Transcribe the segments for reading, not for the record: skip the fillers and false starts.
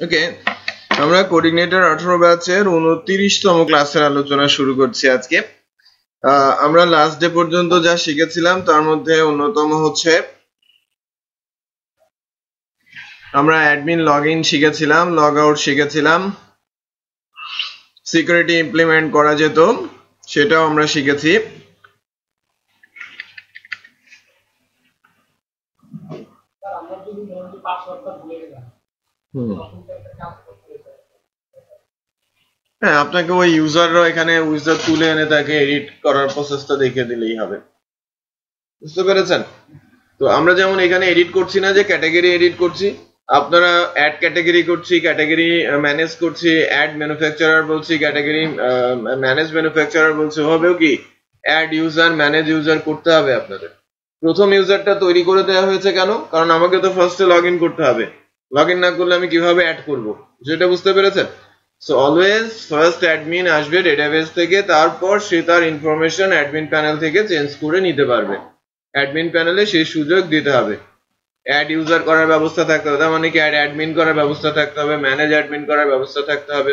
ওকে, আমরা কোঅর্ডিনেটর 18 ব্যাচের 29তম ক্লাসের আলোচনা শুরু করছি আজকে। আমরা লাস্ট ডে পর্যন্ত যা শিখেছিলাম তার মধ্যে অন্যতম হচ্ছে আমরা অ্যাডমিন লগ ইন শিখেছিলাম, লগ আউট শিখেছিলাম, সিকিউরিটি ইমপ্লিমেন্ট করা যেত সেটাও আমরা শিখেছি। হ্যাঁ, আপনাকে ওই ইউজাররা এখানে উইজার তুলে এনে তাকে এডিট করার প্রসেসটা দেখিয়ে দিলেই হবে। বুঝতে পেরেছেন? তো আমরা যেমন এখানে এডিট করছি না যে ক্যাটাগরি এডিট করছি, আপনারা অ্যাড ক্যাটাগরি করছি, ক্যাটাগরি ম্যানেজ করছি, অ্যাড ম্যানুফ্যাকচারার বলছি, ক্যাটাগরি ম্যানেজ ম্যানুফ্যাকচারার বলছি, ওভাবেও কি অ্যাড ইউজার ম্যানেজ ইউজার করতে হবে আপনাদের। প্রথম ইউজারটা তৈরি করে দেওয়া হয়েছে কেন? কারণ আমাকে তো ফার্স্টে লগ ইন করতে হবে। লগ ইন না করলে আমি কিভাবে অ্যাড করব, যেটা বুঝতে পেরেছেন? সো অলওয়েজ ফার্স্ট অ্যাডমিন আসবে ডেটাবেস থেকে, তারপর সে তার ইনফরমেশন অ্যাডমিন প্যানেল থেকে চেঞ্জ করে নিতে পারবে। অ্যাডমিন প্যানেলে সেই সুযোগ দিতে হবে। অ্যাড ইউজার করার ব্যবস্থা থাকতে হবে, তার মানে কি অ্যাড অ্যাডমিন করার ব্যবস্থা থাকতে হবে, ম্যানেজ অ্যাডমিন করার ব্যবস্থা থাকতে হবে।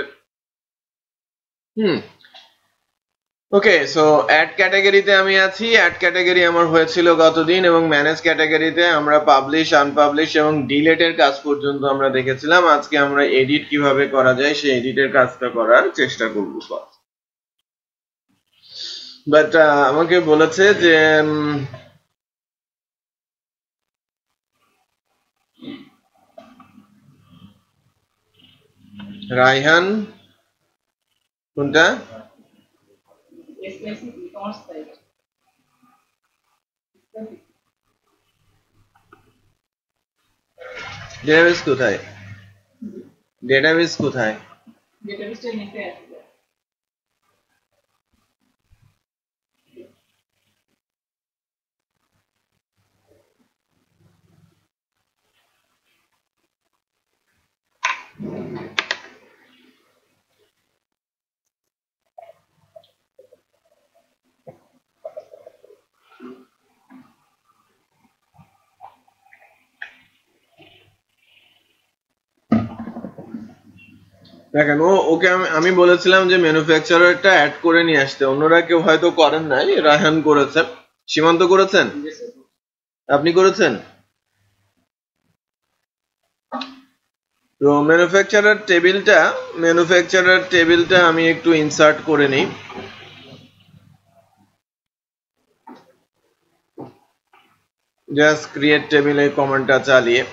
ওকে, সো অ্যাড ক্যাটাগরিতে আমি আছি। অ্যাড ক্যাটাগরি আমার হয়েছিল গতদিন, এবং ম্যানেজ ক্যাটাগরিতে আমরা পাবলিশ, আনপাবলিশ এবং ডিলেটের কাজ পর্যন্ত আমরা দেখেছিলাম। আজকে আমরা এডিট কিভাবে করা যায় সেই এডিটের কাজটা করার চেষ্টা করব। বাট আমাকে বলেছে যে রায়হান কোনটা ডেটাবেস কোথায়? ডেটাবেস কোথায়? দেখেন, ওকে আমি বলেছিলাম যে ম্যানুফ্যাকচারারটা অ্যাড করে নিয়ে আসতে, অন্যরা কেউ হয়তো করেন নাই, রায়হান করেছেন। সীমান্ত করেছেন? আপনি করেছেন? তো ম্যানুফ্যাকচারার টেবিলটা আমি একটু ইনসার্ট করে নিই। জাস্ট ক্রিয়েট টেবিলে কমান্ডটা চালিয়ে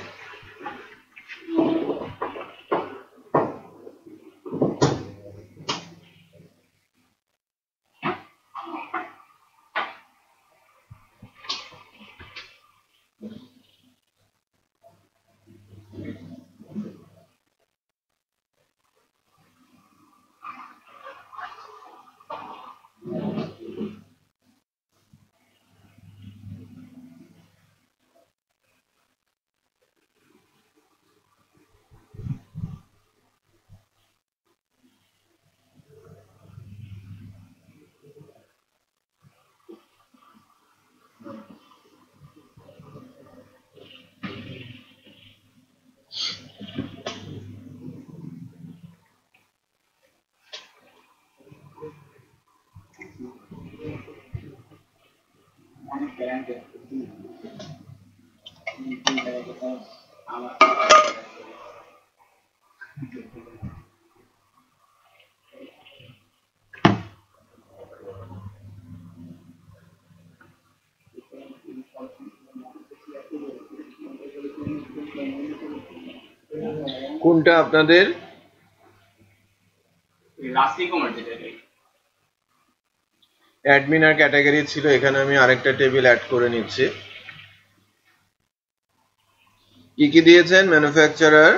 কোনটা আপনাদের অ্যাডমিন আর ক্যাটাগরি ছিল, এখানে আমি আরেকটা টেবিল অ্যাড করে নিচ্ছি। কি কি দিয়েছেন? ম্যানুফ্যাকচারার,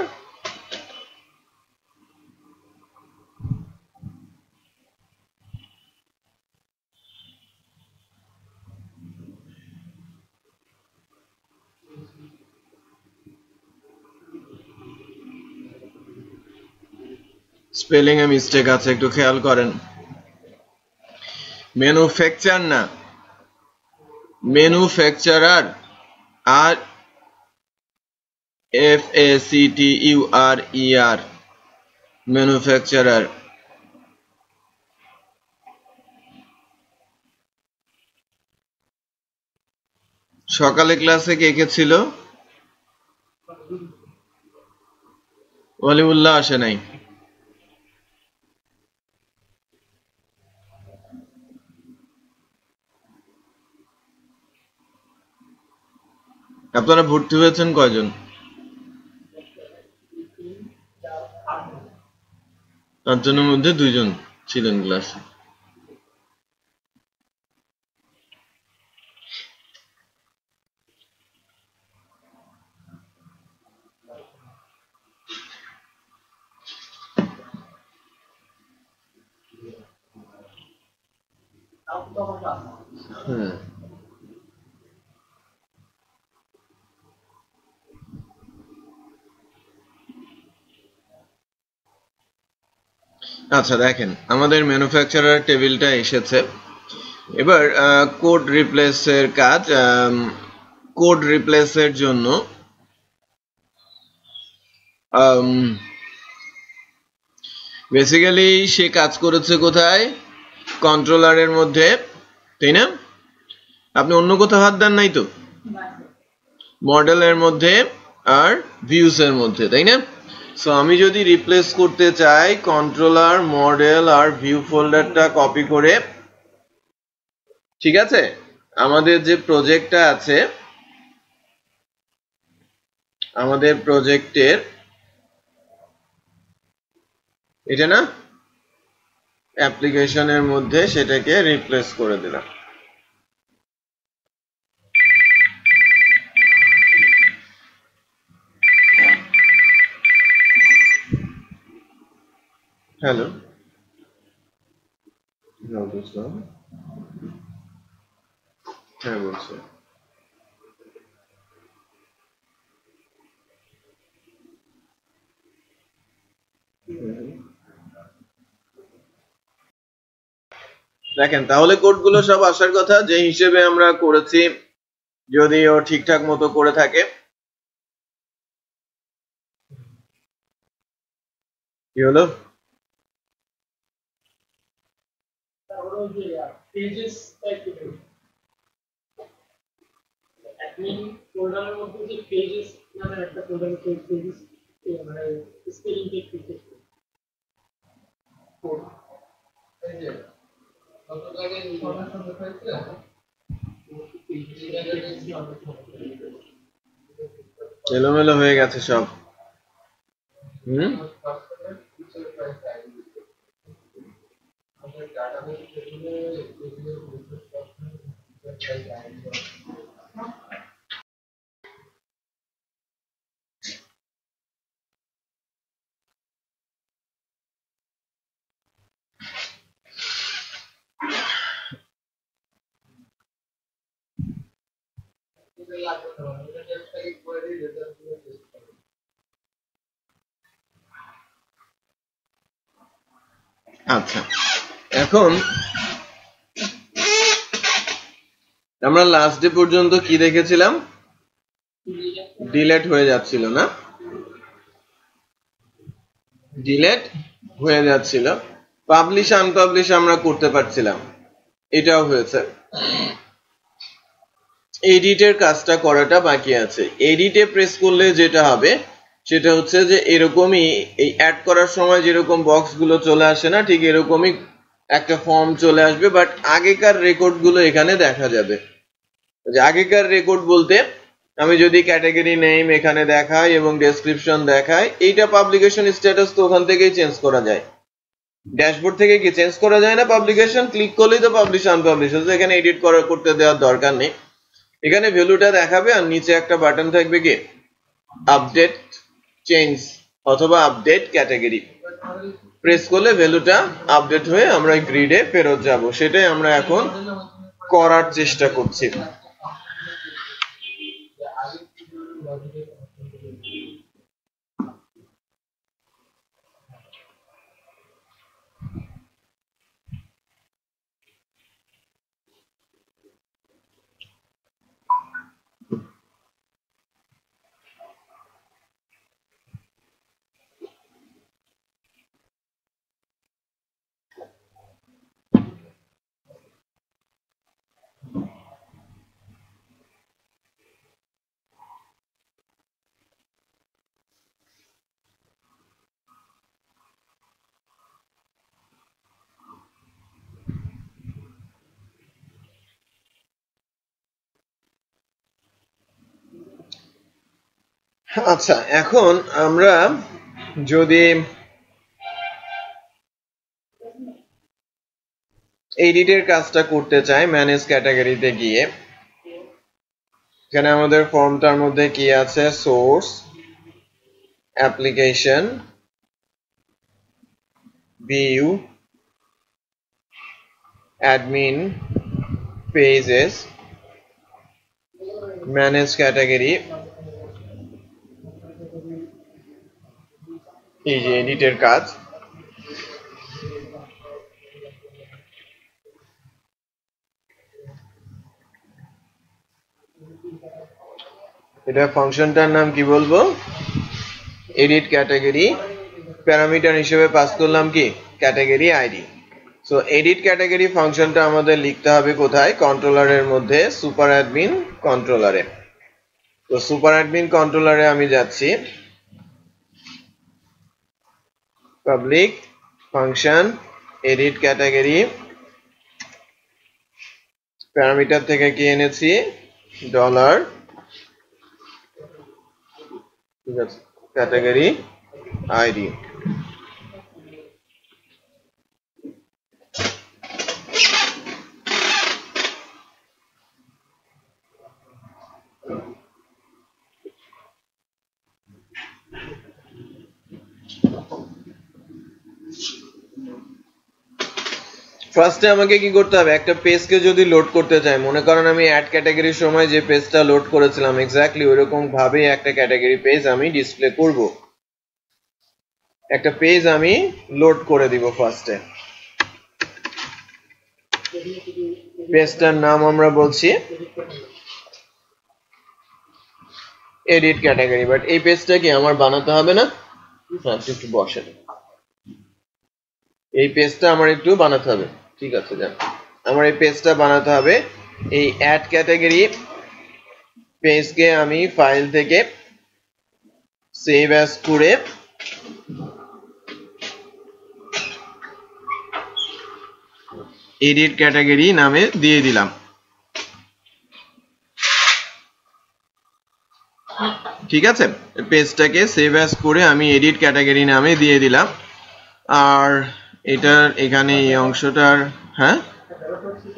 স্পেলিং এ মিস্টেক আছে, একটু খেয়াল করেন। ম্যানুফ্যাকচার না, ম্যানুফ্যাকচারার। আর FACTURER ম্যানুফ্যাকচারার। সকালে ক্লাসে কে কে ছিল? ওয়ালিউল্লাহ আসে নাই। আপনারা ভর্তি হয়েছেন কয়জন? 8 জনের মধ্যে 2 জন ছিলেন ক্লাসে। আচ্ছা দেখেন, আমাদের ম্যানুফ্যাকচারার টেবিলটা এসেছে। এবার কোড রিপ্লেসের কাজ। কোড রিপ্লেসের জন্য বেসিক্যালি সে কাজ করেছে কোথায়? কন্ট্রোলারের মধ্যে, তাই না? আপনি অন্য কোথাও হাত দেন নাই তো? মডেলের মধ্যে আর ভিউস এর মধ্যে, তাই না? সো আমি যদি রিপ্লেস করতে চাই, কন্ট্রোলার, মডেল আর ভিউ ফোল্ডারটা কপি করে, ঠিক আছে, আমাদের যে প্রজেক্টটা আছে, আমাদের প্রজেক্টের এটা না, অ্যাপ্লিকেশনের মধ্যে সেটাকে রিপ্লেস করে দিলাম। হ্যালো, হ্যাঁ বলছি। দেখেন, তাহলে কোডগুলো সব আসার কথা যে হিসেবে আমরা করেছি, যদি ও ঠিকঠাক মতো করে থাকে। কি হলো? অ্যাডমিন ফোল্ডারের মধ্যে যে পেজেস নামের একটা ফোল্ডারে পেজেস মানে স্পেলিং চেক করতে এলোমেলো হয়ে গেছে সব। আচ্ছা, এখন আমরা লাস্ট ডে পর্যন্ত কি দেখেছিলাম? ডিলেট হয়ে যাচ্ছিল না? ডিলেট হয়ে যাচ্ছিল। পাবলিশ আনপাবলিশ আমরা করতে পারছিলাম, এটাও হয়েছে। এডিটের কাজটা করাটা বাকি আছে। এডিটে প্রেস করলে যেটা হবে সেটা হচ্ছে যে এরকমই, এই অ্যাড করার সময় যেরকম বক্সগুলো চলে আসে না, ঠিক এরকমই একটা ফর্ম চলে আসবে, বাট আগেকার রেকর্ডগুলো এখানে দেখা যাবে। আগেকার রেকর্ড বলতে আমি যদি ক্যাটাগরি নেম এখানে দেখাই এবং ডেসক্রিপশন দেখাই, এইটা পাবলিকেশন স্ট্যাটাস তো ওখান থেকেই চেঞ্জ করা যায়। ড্যাশবোর্ড থেকে কি চেঞ্জ করা যায় না? পাবলিকেশন ক্লিক করলেই তো পাবলিশ আনপাবলিশ হচ্ছে, এখানে এডিট করতে দেওয়ার দরকার নেই। এখানে ভ্যালুটা দেখাবে আর নিচে একটা বাটন থাকবে কি আপডেট চেঞ্জ অথবা আপডেট ক্যাটাগরি। প্রেস করলে ভ্যালুটা আপডেট হয়ে আমরা গ্রিডে ফেরত যাব। সেটাই আমরা এখন করার চেষ্টা করছি। আচ্ছা, এখন আমরা যদি এডিটের কাজটা করতে চাই ম্যানেজ ক্যাটাগরিতে গিয়ে, এখানে আমাদের ফর্মটার মধ্যে কি আছে, source, application, view, admin, pages, manage category, এই যে এডিটের কাজ। এটা ফাংশনটার নাম কি বলবো, এডিট ক্যাটাগরি, প্যারামিটার হিসেবে পাস করলাম কি, category ID. So edit category ফাংশনটা আমাদের লিখতে হবে কোথায়, কন্ট্রোলারের মধ্যে, সুপার অ্যাডমিন কন্ট্রোলারে। তো সুপার অ্যাডমিন কন্ট্রোলারে আমি যাচ্ছি, public function edit category, parameter থেকে কি এনেছি, ডলার, ঠিক আছে, ক্যাটাগরি আইডি। ফার্স্টে আমাকে কি করতে হবে, একটা পেজকে যদি লোড করতে চাই, মনে করেন আমি অ্যাড ক্যাটাগরির সময় যে পেজটা লোড করেছিলাম এক্স্যাক্টলি ওইরকম ভাবে একটা ক্যাটাগরি পেজ আমি ডিসপ্লে করব। একটা পেজ আমি লোড করে দিব ফার্স্টে, পেজটার নাম আমরা বলছি এডিট ক্যাটাগরি। বাট এই পেজটা কি আমার বানাতে হবে না, হ্যাঁ একটু বসেন, এই পেজটা আমার একটু বানাতে হবে, ঠিক আছে, যান আমার এই পেজটা বানাতে হবে। এই অ্যাড ক্যাটাগরি পেজকে আমি ফাইল থেকে সেভ অ্যাজ করে এডিট ক্যাটাগরি নামে দিয়ে দিলাম, ঠিক আছে, পেজটাকে সেভ অ্যাজ করে আমি এডিট ক্যাটাগরি নামে দিয়ে দিলাম। আর এটার এখানে এই অংশটার, হ্যাঁ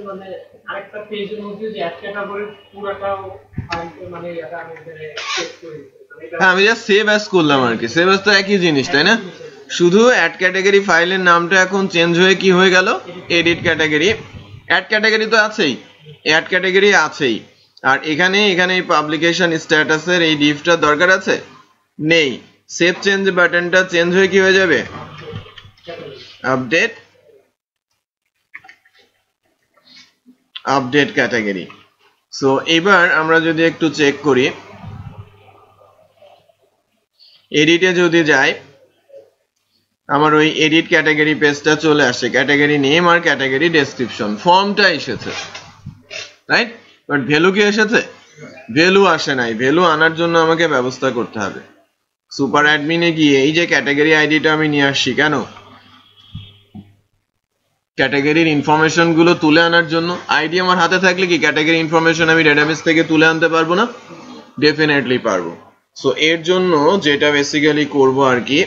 মানে আরেকটা পেজের মধ্যে যে অ্যাড ক্যাটাগরি পুরোটা মানে এটা আমি সেভ করে দিই, হ্যাঁ আমি জাস্ট সেভ অ্যাজ করলাম আর কি, সেভ অ্যাজ তো একই জিনিস তাই না, শুধু অ্যাড ক্যাটাগরি ফাইলের নামটা এখন চেঞ্জ হয়ে কি হয়ে গেল, এডিট ক্যাটাগরি। অ্যাড ক্যাটাগরি তো আছেই, অ্যাড ক্যাটাগরি আছেই, আর এখানে এই পাবলিকেশন স্ট্যাটাসের এই ডিভটা দরকার আছে, নেই। সেভ চেঞ্জ বাটনটা চেঞ্জ হয়ে কি হয়ে যাবে, আপডেট ক্যাটাগরি। সো এবার আমরা যদি একটু চেক করি, এডিটে যদি যাই, আমার ওই এডিট ক্যাটাগরি পেজটা চলে আসে, ক্যাটাগরি নেম আর ক্যাটাগরি ডেসক্রিপশন, ফর্মটা এসেছে, রাইট, বাট ভ্যালু কি এসেছে, ভ্যালু আসে নাই। ভ্যালু আনার জন্য আমাকে ব্যবস্থা করতে হবে, সুপার অ্যাডমিনে গিয়ে এই যে ক্যাটাগরি আইডিটা আমি নিয়ে আসছি, কেন, ক্যাটাগরির ইনফরমেশন গুলো তুলে আনার জন্য। আইডি আমার হাতে থাকলে কি ক্যাটাগরি ইনফরমেশন আমি ডেটাবেস থেকে তুলে আনতে পারবো না, ডেফিনেটলি পারবো। সো এর জন্য যেটা বেসিক্যালি করব আর কি,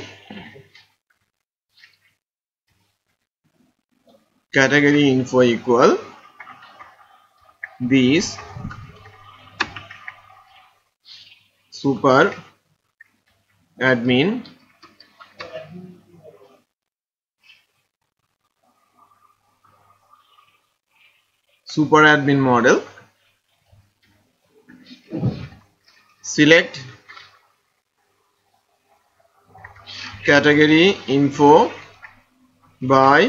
category info equal this super admin model, select category info by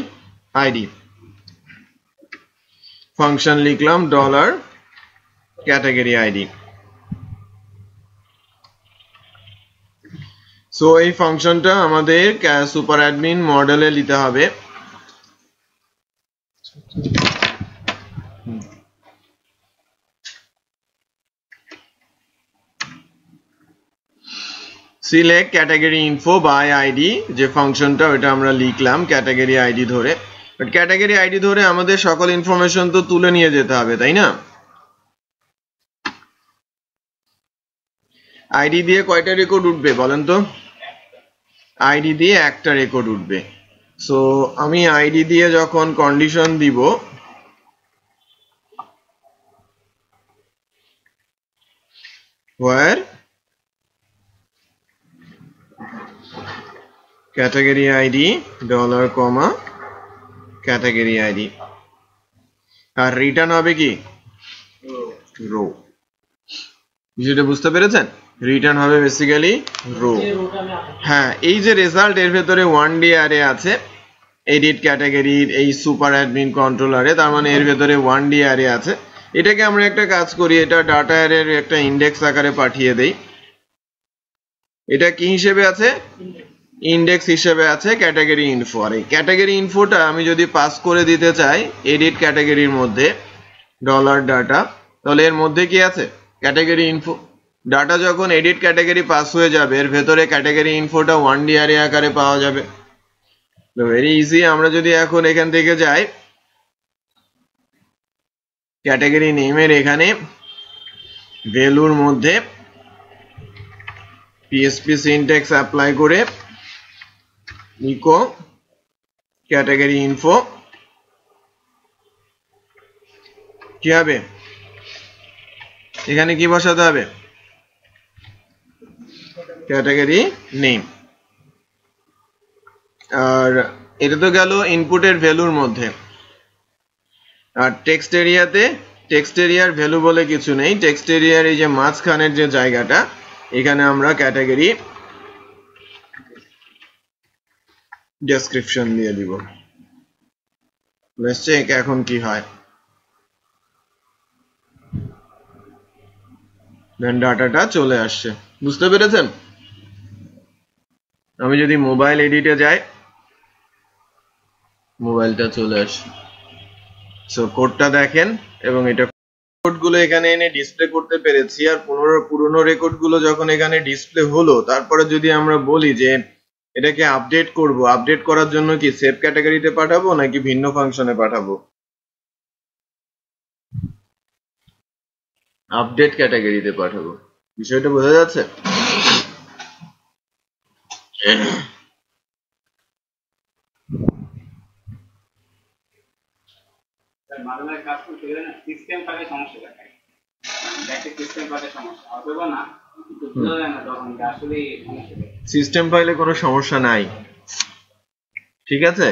id, function লিখলাম ডলার ক্যাটাগরি আইডি। সো এই ফাংশনটা আমাদের সুপার অ্যাডমিন মডেলে নিতে হবে। Select category info by ID, যে ফাংশনটা ওটা আমরা লিখলাম ক্যাটাগরি আইডি ধরে, বাট ক্যাটাগরি আইডি ধরে আমাদের সকল ইনফরমেশন তো তুলে নিয়ে যেতে হবে, তাই না। আইডি দিয়ে কয়টা রেকর্ড উঠবে বলেন তো? আইডি দিয়ে একটা রেকর্ড উঠবে। সো আমি আইডি দিয়ে যখন কন্ডিশন দিব, where category id dollar comma category id, আর রিটার্ন হবে কি রো। বিষয়টা বুঝতে পেরেছেন? রিটার্ন হবে বেসিক্যালি রো। হ্যাঁ, এই যে রেজাল্ট এর ভেতরে 1D অ্যারে আছে এডিট ক্যাটাগরির এই সুপার অ্যাডমিন কন্ট্রোলারে, তার মানে এর ভেতরে 1D অ্যারে আছে। এটাকে আমরা একটা কাজ করি, এটা ডাটা অ্যারের একটা ইন্ডেক্স আকারে পাঠিয়ে দেই। এটা কি হিসেবে আছে? ইন্ডেক্স হিসেবে আছে ক্যাটাগরি ইনফো। আর এই ক্যাটাগরি ইনফোটা আমি যদি পাস করে দিতে চাই এডিট ক্যাটাগরির মধ্যে ডলার ডাটা, তাহলে এর মধ্যে কি আছে? Category info. ডাটা যখন এডিট ক্যাটাগরি পাস হয়ে যাবে এর ভেতরে ক্যাটাগরি ইনফোটা 1D অ্যারে আকারে পাওয়া যাবে। তো ভেরি ইজি। আমরা যদি এখন এখান থেকে যাই ক্যাটাগরি নেমের এখানে ভ্যালুর মধ্যে পিএসপি সিনট্যাক্স অ্যাপ্লাই করে ইকো ক্যাটাগরি ইনফো কি হবে? এখানে কি বসাতে হবে? Category name. আর এটা তো গেল ইনপুটের ভ্যালুর মধ্যে। আর টেক্সট এরিয়াতে, টেক্সট এরিয়ার ভ্যালু বলে কিছু নেই। টেক্সট এরিয়ার এই যে মাঝখানের যে জায়গাটা, এখানে আমরা ক্যাটাগরি ডেসক্রিপশন দিয়ে দিব। লেটস চেক এখন কি হয়। দেন ডাটাটা চলে আসছে। বুঝতে পেরেছেন? আমি যদি মোবাইল এডিটে যাই, মোবাইলটা চলে আসে। সো কোডটা দেখেন, এবং এটা কোডগুলো এখানে এনে ডিসপ্লে করতে পেরেছি। আর পুরনো রেকর্ডগুলো যখন এখানে ডিসপ্লে হলো, তারপরে যদি আমরা বলি যে এটাকে আপডেট করব, আপডেট করার জন্য কি সেভ ক্যাটাগরিতে পাঠাবো নাকি ভিন্ন ফাংশনে পাঠাবো? আপডেট ক্যাটাগরিতে পাঠাবো। বিষয়টা বোঝা যাচ্ছে? সিস্টেম ফাইলে কোনো সমস্যা নাই, ঠিক আছে?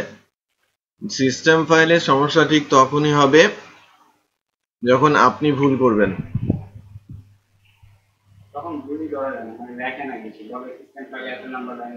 সিস্টেম ফাইলে সমস্যা ঠিক তখনই হবে যখন আপনি ভুল করবেন। তখন ভুলই করা যায় না, মানে দেখে না কিছু, তবে সিস্টেম ফাইলে এত নাম্বার লাইন।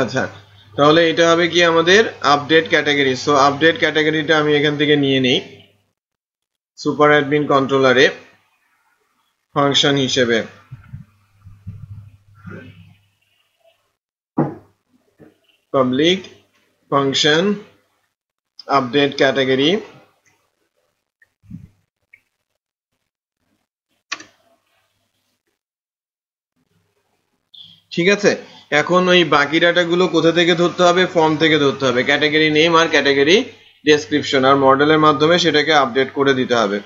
আচ্ছা, তাহলে এটা হবে কি আমাদের আপডেট ক্যাটাগরি। সো আপডেট ক্যাটাগরিটা আমি এখান থেকে নিয়ে নেই সুপার অ্যাডমিন কন্ট্রোলারে ফাংশন হিসেবে। Public function update category. ঠিক আছে, এখন ওই বাকি ডাটাগুলো কোথা থেকে ধরতে হবে? ফর্ম থেকে ধরতে হবে, ক্যাটাগরি নেম আর ক্যাটাগরি ডেসক্রিপশন, আর মডেলের মাধ্যমে সেটাকে আপডেট করে দিতে হবে।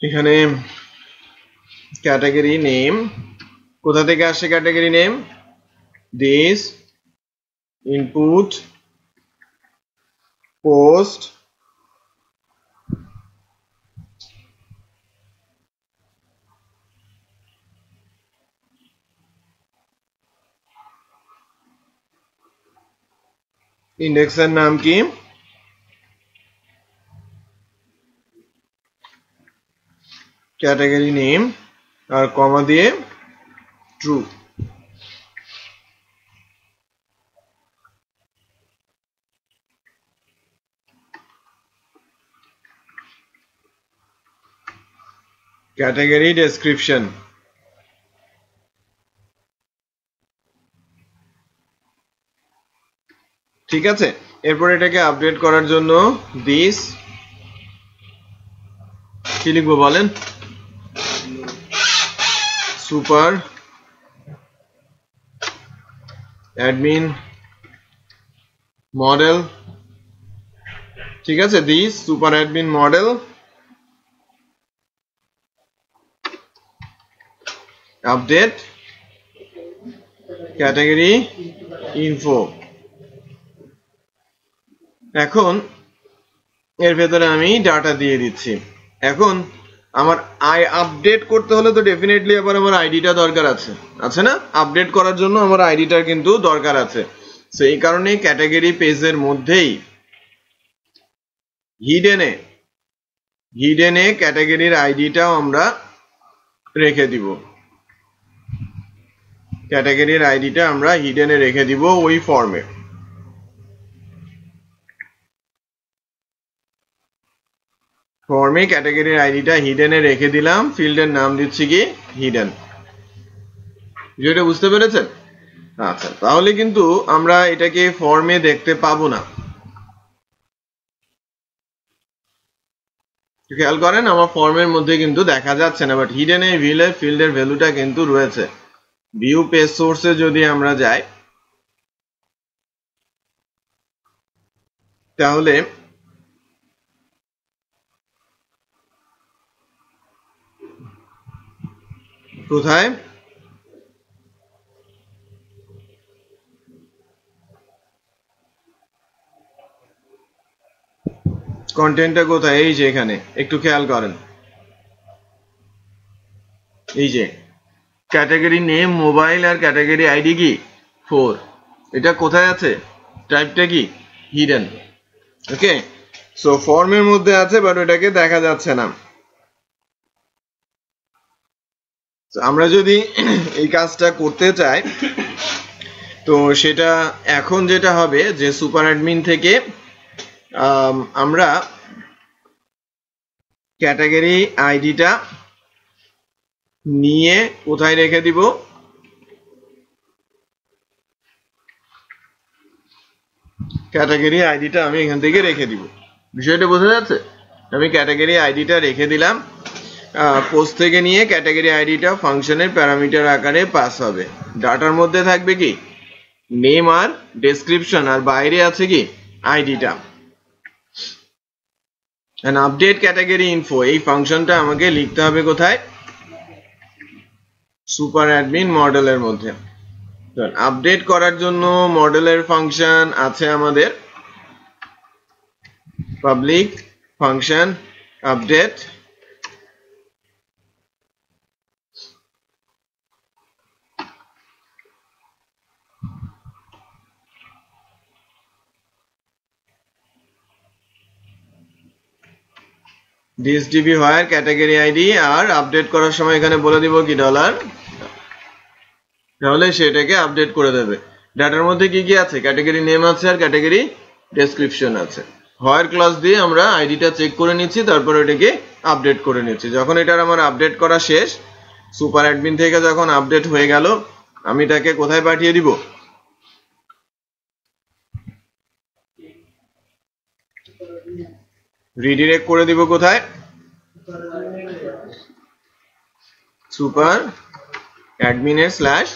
এখানে ক্যাটাগরি নেম কোথা থেকে আসে? Category name this input post ইন্ডেক্সের নাম কি ক্যাটাগরি নেম আর কমা দিয়ে ট্রু ক্যাটাগরি ডেসক্রিপশন ঠিক আছে এরপর এটাকে আপডেট করার জন্য দিস কি লিখবো বলেন সুপার অ্যাডমিন মডেল ঠিক আছে this super admin model update category info এখন এর ভেতরে আমি ডাটা দিয়ে দিচ্ছি এখন আমার আপডেট করতে হলে তো ডেফিনেটলি আবার আমার আইডিটা দরকার আছে না আপডেট করার জন্য আমার আইডিটার কিন্তু দরকার আছে সো এই কারণে ক্যাটাগরি পেজের মধ্যেই হিডেনে ক্যাটাগরির আইডিটাও আমরা রেখে দিব ক্যাটাগরির আইডিটা আমরা হিডেনে রেখে দিব ওই ফর্মে ক্যাটাগরির আইডিটা হিডেনে রেখে দিলাম ফিল্ডের নাম দিচ্ছি কি হিডেন যেটা বুঝতে পেরেছেন আচ্ছা তাহলে কিন্তু আমরা এটাকে ফর্মে দেখতে পাবো না খেয়াল করেন আমার ফর্মের মধ্যে কিন্তু দেখা যাচ্ছে না বাট হিডেনে ফিল্ডের ভ্যালুটা কিন্তু রয়েছে ভিউ পেজ সোর্সে যদি আমরা যাই তাহলে কোথায় কন্টেন্টটা কোথায় এই যে এখানে একটু খেয়াল করেন এই যে ক্যাটাগরি নেম মোবাইল আর ক্যাটাগরি আইডি কি 4 এটা কোথায় আছে টাইপটা কি হিডেন ওকে সো ফর্মের মধ্যে আছে বাট এটাকে দেখা যাচ্ছে না আমরা যদি এই কাজটা করতে চাই তো সেটা এখন যেটা হবে যে সুপার অ্যাডমিন থেকে আমরা ক্যাটাগরি আইডিটা নিয়ে কোথায় রেখে দিব ক্যাটাগরি আইডিটা আমি এখান থেকে রেখে দিব বিষয়টা বোঝা যাচ্ছে আমি ক্যাটাগরি আইডিটা রেখে দিলাম পোস্ট থেকে নিয়ে ক্যাটাগরি আইডিটা ফাংশনের প্যারামিটার আকারে পাস হবে ডাটার মধ্যে থাকবে কি নেম আর ডেসক্রিপশন আর বাইরে আছে কি আইডিটা এন্ড আপডেট ক্যাটাগরি ইনফো এই ফাংশনটা আমাকে লিখতে হবে কোথায় সুপার অ্যাডমিন মডেলের মধ্যে আপডেট করার জন্য মডেলের ফাংশন আছে আমাদের পাবলিক ফাংশন আপডেট DSDB হয় ক্যাটাগরি আইডি আর আপডেট করার সময় এখানে বলে দিব কি ডলার তাহলে সেটাকে আপডেট করে দেবে ডাটার মধ্যে কি কি আছে ক্যাটাগরি নেম আছে আর ক্যাটাগরি ডেসক্রিপশন আছে হয় ক্লাস দিয়ে আমরা আইডিটা চেক করে নিচ্ছি তারপর এটাকে আপডেট করে নিচ্ছি যখন এটার আমার আপডেট করা শেষ সুপার অ্যাডমিন থেকে যখন আপডেট হয়ে গেল আমি এটাকে কোথায় পাঠিয়ে দিব রিডিরেক্ট করে দিব কোথায় সুপার অ্যাডমিনের স্ল্যাশ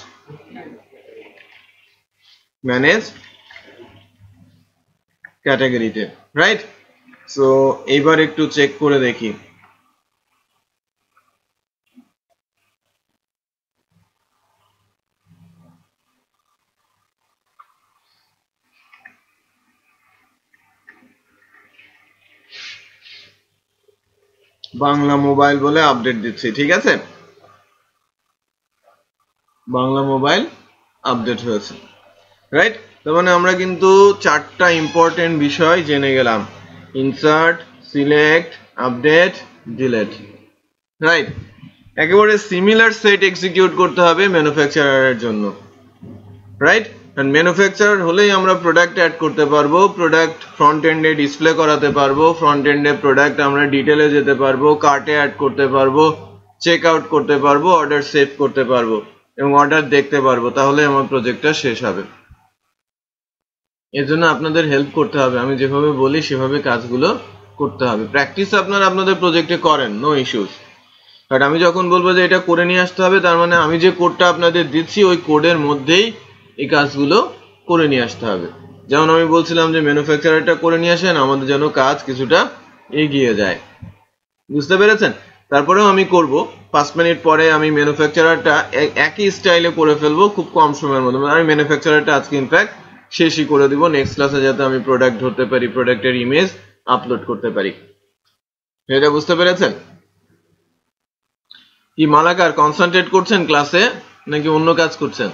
ম্যানেজ ক্যাটাগরিতে রাইট সো এবার একটু চেক করে দেখি বাংলা মোবাইল বলে আপডেট দিচ্ছি ঠিক আছে বাংলা মোবাইল আপডেট হয়েছে রাইট? তার মানে আমরা কিন্তু চারটা ইম্পর্টেন্ট বিষয় জেনে গেলাম: insert, select, update, delete. Right? একেবারে সিমিলার সেট এক্সিকিউট করতে হবে ম্যানুফ্যাকচারারের জন্য। রাইট? কারণ ম্যানুফ্যাকচারার হলেই আমরা প্রোডাক্ট অ্যাড করতে পারবো, প্রোডাক্ট ফ্রন্ট এন্ডে ডিসপ্লে করাতে পারবো, ফ্রন্ট এন্ডে প্রোডাক্ট আমরা ডিটেলে যেতে পারবো, কার্টে অ্যাড করতে পারবো, চেক আউট করতে পারবো, অর্ডার সেভ করতে পারবো এবং অর্ডার দেখতে পারবো। তাহলে আমার প্রজেক্টটা শেষ হবে। এর জন্য আপনাদের হেল্প করতে হবে, আমি যেভাবে বলি সেভাবে কাজগুলো করতে হবে। প্র্যাকটিস আপনারা আপনাদের প্রজেক্টে করেন, নো ইস্যুস। বাট আমি যখন বলবো যে এটা করে নিয়ে আসতে হবে, তার মানে আমি যে কোডটা আপনাদের দিচ্ছি ওই কোডের মধ্যেই এই কাজগুলো করে নিয়ে আসতে হবে। যেমন আমি বলছিলাম যে ম্যানুফ্যাকচারারটা করে নিয়ে আসেন, আমাদের যেন কাজ কিছুটা এগিয়ে যায়। বুঝতে পেরেছেন? তারপরেও আমি করব 5 মিনিট পরে আমি ম্যানুফ্যাকচারারটা একই স্টাইলে করে ফেলবো খুব কম সময়ের মধ্যে। আমি ম্যানুফ্যাকচারারটা আজকে ইনফ্যাক্ট শেষই করে দিব, নেক্সট ক্লাসে যাতে আমি প্রোডাক্ট ধরতে পারি, প্রোডাক্টের ইমেজ আপলোড করতে পারি। এটা বুঝতে পেরেছেন? কি মালাকার কনসেন্ট্রেট করছেন ক্লাসে নাকি অন্য কাজ করছেন?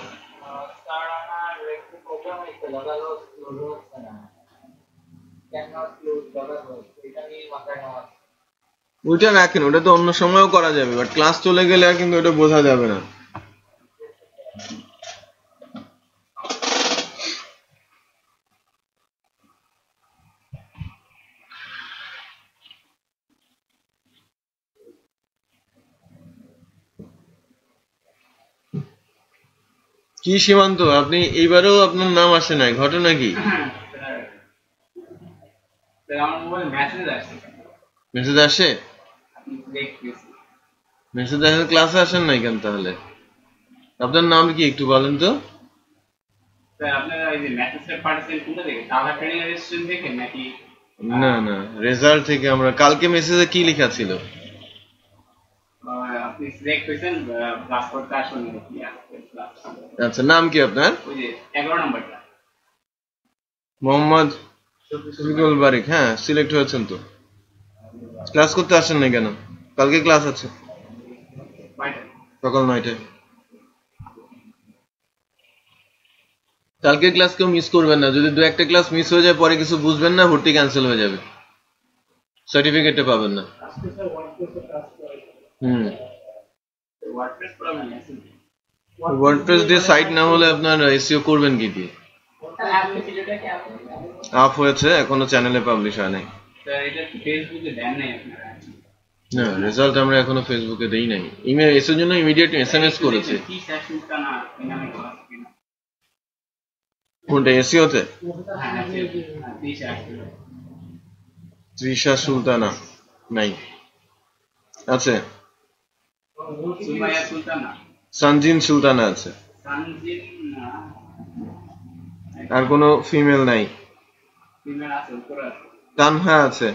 ওইটা রাখেন, ওটা তো অন্য সময়ও করা যাবে, বাট ক্লাস চলে গেলে আর কিন্তু ওটা বোঝা যাবে না। কি সীমান্ত, আপনি এইবারেও আপনার নাম আসে নাই, ঘটনা কি? মেসেজ আসে? মেসেজ আসে, ক্লাসে আসেন নাই কেন তাহলে? আপনার নাম কি একটু বলেন তো? না না, রেজাল্ট থেকে আমরা কালকে মেসেজে কি লেখা ছিল? আচ্ছা, নাম কি আপনার? মোহাম্মদ শফিকুল বারিক। হ্যাঁ, সিলেক্ট হয়েছেন তো। ক্লাস করতে আসেন না কেন? কালকে ক্লাস আছে সকাল 9টায়। কালকে ক্লাস কেউ মিস করবেন না, যদি দু একটা ক্লাস মিস হয়ে যায় পরে কিছু বুঝবেন না, ভর্তি ক্যান্সেল হয়ে যাবে, সার্টিফিকেটটা পাবেন না। ওয়ার্ডপ্রেস দিয়ে সাইট না হলে আপনার এসইও করবেন কি দিয়ে? আপ হয়েছে, এখনো চ্যানেলে পাবলিশ হয় নাই। না, রেজাল্ট আমরা এখনো ফেসবুকে দেই নাই। ইমেল এসের জন্য ইমিডিয়েট এসএমএস করেছে। কোনটা, এসইওতে? তৃষা সুলতানা নাই, আছে সঞ্জিন সুলতানা আছে, আর কোনো ফিমেল নাই। তানহা আছে,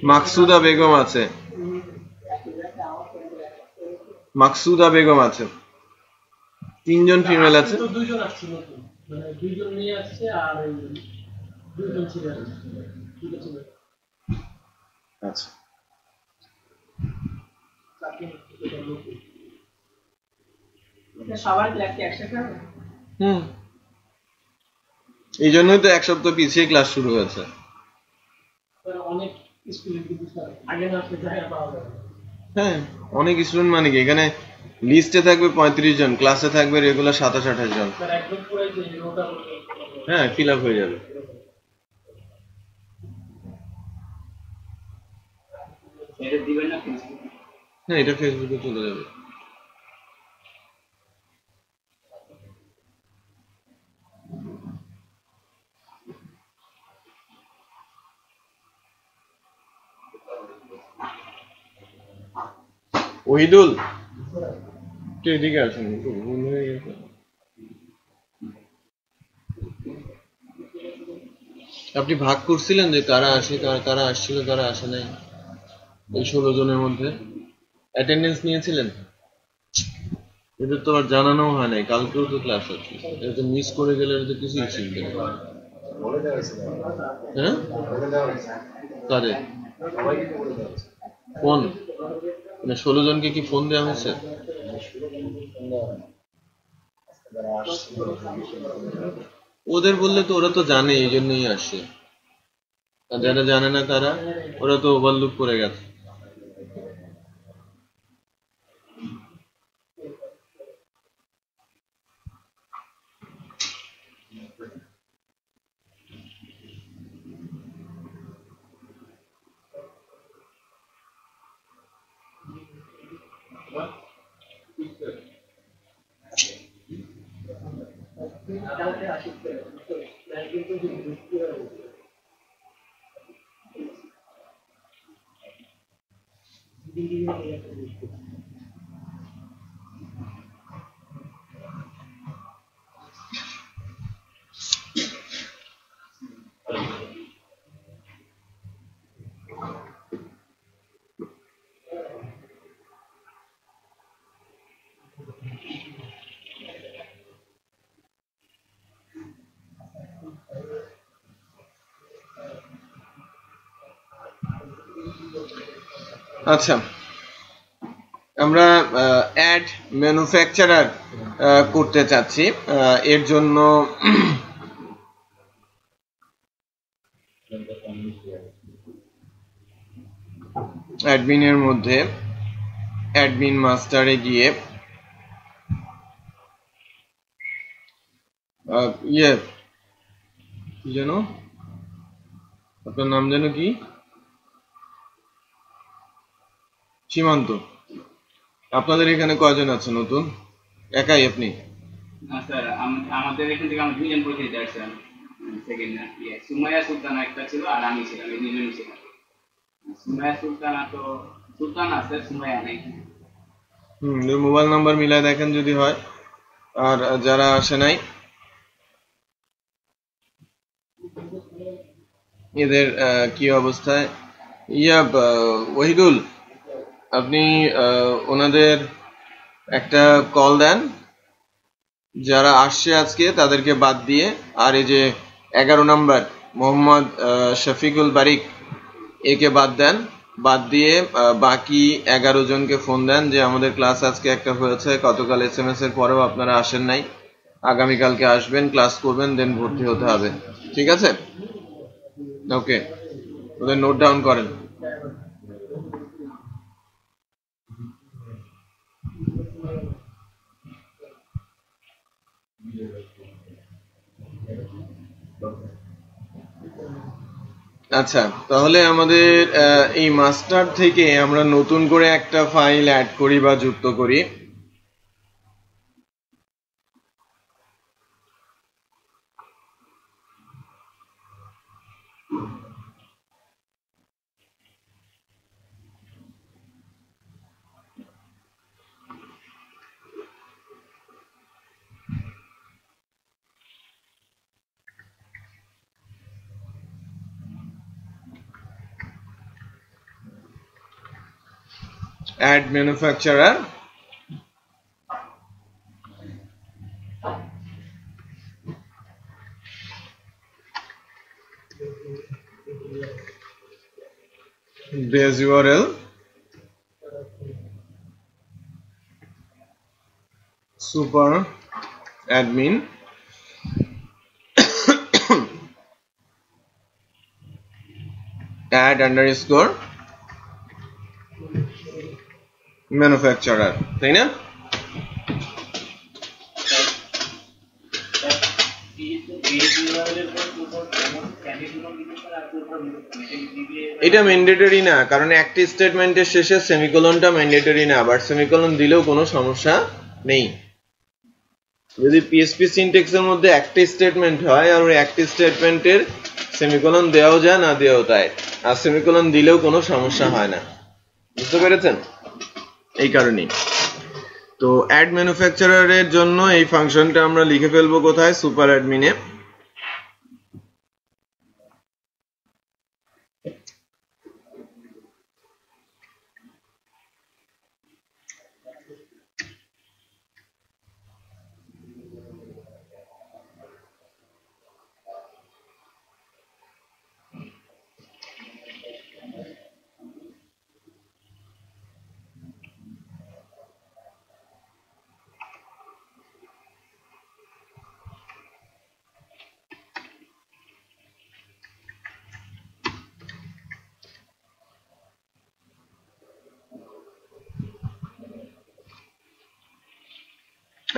মাকসুদা বেগম আছে, মাকসুদা বেগম আছে, 3 জন ফিমেল আছে। দুইজন আসছে নতুন, মানে দুইজন নিয়ে আসছে আর দুইজন ছিল। আচ্ছা, সবার ক্লাস কি একসাথে হবে? এই জন্যই তো এক সপ্তাহ পিছিয়ে ক্লাস শুরু হয়েছে। অনেক স্টুডেন্ট কিন্তু আগে না আসলে জায়গা পাওয়া যাবে। হ্যাঁ, অনেক স্টুডেন্ট মানে কি, এখানে লিস্টে থাকবে 35 জন, ক্লাসে থাকবে রেগুলার 27-28 জন। হ্যাঁ, ফিল আপ হয়ে যাবে। হ্যাঁ, এটা ফেসবুকে চলে যাবে। ওহিদুল, এদিকে আসুন, ভুল হয়ে গেছে। আপনি ভাগ করছিলেন যে কারা আসে, কারা আসছিল, কারা আসে নাই, এই 16 জনের মধ্যে অ্যাটেন্ডেন্স নিয়েছিলেন? এদের তো আর জানানো হয় নাই, কালকেও তো ক্লাস আছে, এটা তো মিস করে গেলে তো কিছুই শিখবে না। হ্যাঁ, কাদের ফোন, মানে 16 জনকে কি ফোন দেওয়া হয়েছে? ওদের বললে তো ওরা তো জানে, এই জন্যই আসে। আর যারা জানে না তারা, ওরা তো ওভারলুক করে গেছে। আচ্ছা, আমরা অ্যাড ম্যানুফ্যাকচারার করতে চাচ্ছি। এর জন্য অ্যাডমিনের মধ্যে অ্যাডমিন মাস্টারে গিয়ে ইয়ে কি যেন, আপনার নাম যেন কি? সীমান্ত। আপনাদের এখানে কয়জন আছে নতুন? একাই আপনি? না স্যার, আমাদের এখান থেকে আমরা দুইজন প্রতিনিধি আসছিলাম। সেকেন্ড সুমাইয়া সুলতানা একটা ছিল, আর আমি ছিলাম, এই দুজনই ছিলাম। সুমাইয়া সুলতানা তো, সুলতানা আছে, সুমাইয়া নেই। মোবাইল নাম্বার মিলায় দেখেন যদি হয়। আর যারা আসে নাই এদের কি অবস্থায়? ওয়াহিদুল, আপনি ওনাদের একটা কল দেন, যারা আসছে আজকে তাদেরকে বাদ দিয়ে। আর এই যে 11 নম্বর মোহাম্মদ শফিকুল বারিক, একে বাদ দেন। বাদ দিয়ে বাকি 11 জনকে ফোন দেন যে আমাদের ক্লাস আজকে একটা হয়েছে, গতকাল SMS এর পরেও আপনারা আসেন নাই, আগামীকালকে আসবেন, ক্লাস করবেন, দেন ভর্তি হতে হবে। ঠিক আছে? ওকে, ওদের নোট ডাউন করেন। আচ্ছা, তাহলে আমাদের এই মাস্টার থেকে আমরা নতুন করে একটা ফাইল অ্যাড করি বা যুক্ত করি। Add manufacturer, base URL super admin add underscore manufacturer, তাই না? এটা ম্যান্ডেটরি না, কারণ একটি স্টেটমেন্টের শেষে সেমিকোলনটা ম্যান্ডেটরি না, বাট সেমিকোলন দিলেও কোনো সমস্যা নেই। যদি পিএসপি সিনট্যাক্সের মধ্যে একটি স্টেটমেন্ট হয় আর ওই একটি স্টেটমেন্টের সেমিকোলন দেওয়াও যায়, না দেওয়াও যায়, আর সেমিকোলন দিলেও কোনো সমস্যা হয় না। বুঝতে পেরেছেন? এই কারণেই তো অ্যাড ম্যানুফ্যাকচারারের জন্য এই ফাংশনটা আমরা লিখে ফেলবো কোথায়? সুপার অ্যাডমিনে।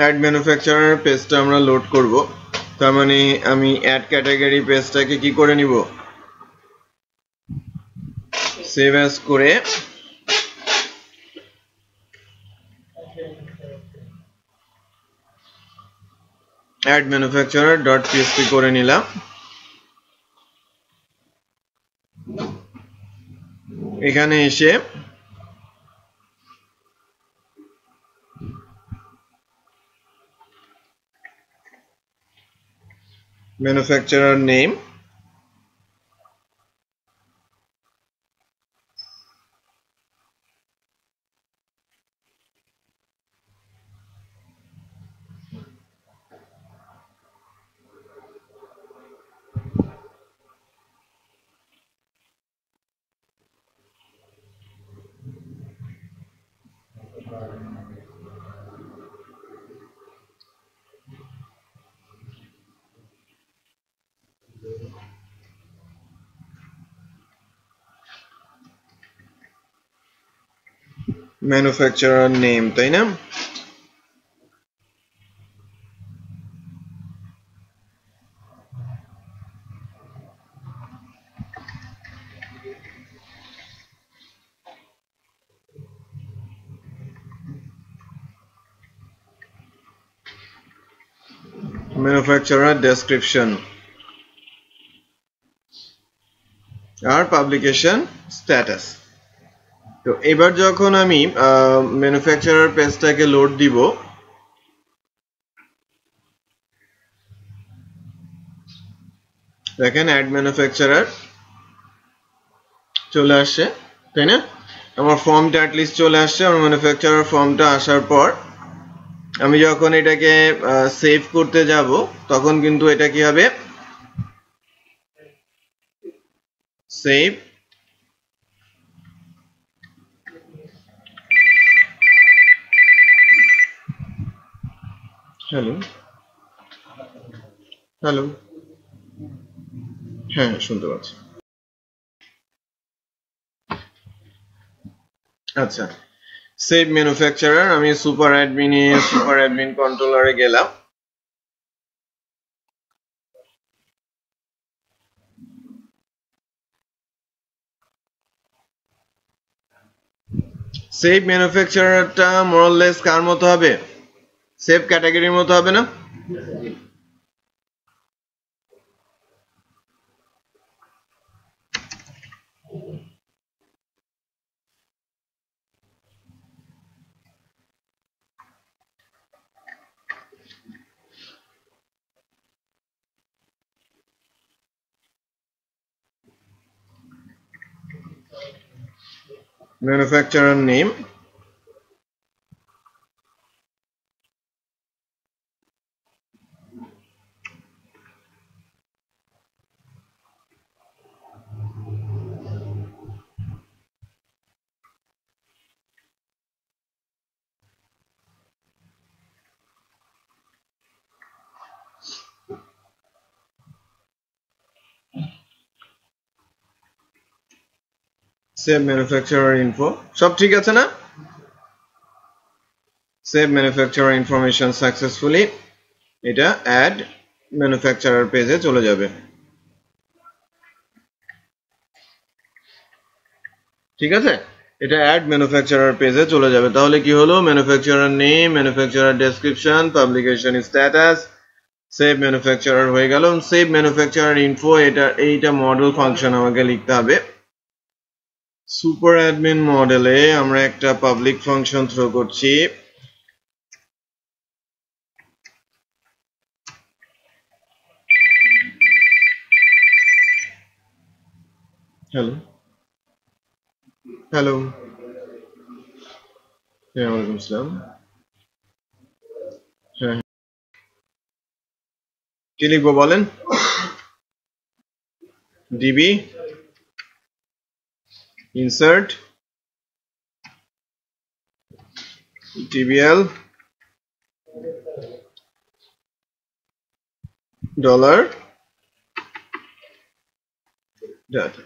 অ্যাড ম্যানুফ্যাকচারার পেজটা আমরা লোড করব। তার মানে আমি অ্যাড ক্যাটাগরি পেজটাকে কি করে নিব, সেভ অ্যাজ করে অ্যাড ম্যানুফ্যাকচারার ডট পিএসপি করে নিলাম। এখানে এসে ম্যানুফ্যাকচারার নেম, ম্যানুফ্যাকচারার নেম, তাই না? ম্যানুফ্যাকচারার ডেসক্রিপশন আর পাবলিকেশন স্ট্যাটাস। তো এবার যখন আমি ম্যানুফ্যাকচারার পেজটাকে লোড দিব, দেখেন অ্যাড ম্যানুফ্যাকচারার চলে আসছে, তাই না? আমার ফর্মটা অ্যাটলিস্ট চলে আসছে। আমার ম্যানুফ্যাকচারার ফর্মটা আসার পর আমি যখন এটাকে সেভ করতে যাব তখন কিন্তু এটা কি হবে, সেভ হ্যালো হ্যালো, হ্যাঁ শুনতে পাচ্ছি। আচ্ছা, সেভ ম্যানুফ্যাকচারার, আমি সুপার অ্যাডমিন কন্ট্রোলারে গেলাম। সেভ ম্যানুফ্যাকচারারটা মোরলেস কার মতো হবে, সেভ ক্যাটাগরির মতো হবে না? Manufacturer name, save manufacturer info, সব ঠিক আছে না? সেভ ম্যানুফ্যাকচারার ইনফরমেশন সাকসেসফুলি, এটা অ্যাড ম্যানুফ্যাকচারার পেজে চলে যাবে। ঠিক আছে, এটা অ্যাড ম্যানুফ্যাকচারার পেজে চলে যাবে। তাহলে কি হলো, manufacturer name, manufacturer description, publication status, save manufacturer হয়ে গেল। সেভ ম্যানুফ্যাকচারার ইনফো, এইটা মডেল ফাংশন আমাকে লিখতে হবে। সুপার অ্যাডমিন মডেলে আমরা একটা পাবলিক ফাংশন থ্রো করছি, হ্যালো হ্যালো, হ্যাঁ ওয়ালাইকুম আসসালাম, হ্যাঁ কি লিখবো বলেন? DB insert TBL dollar data.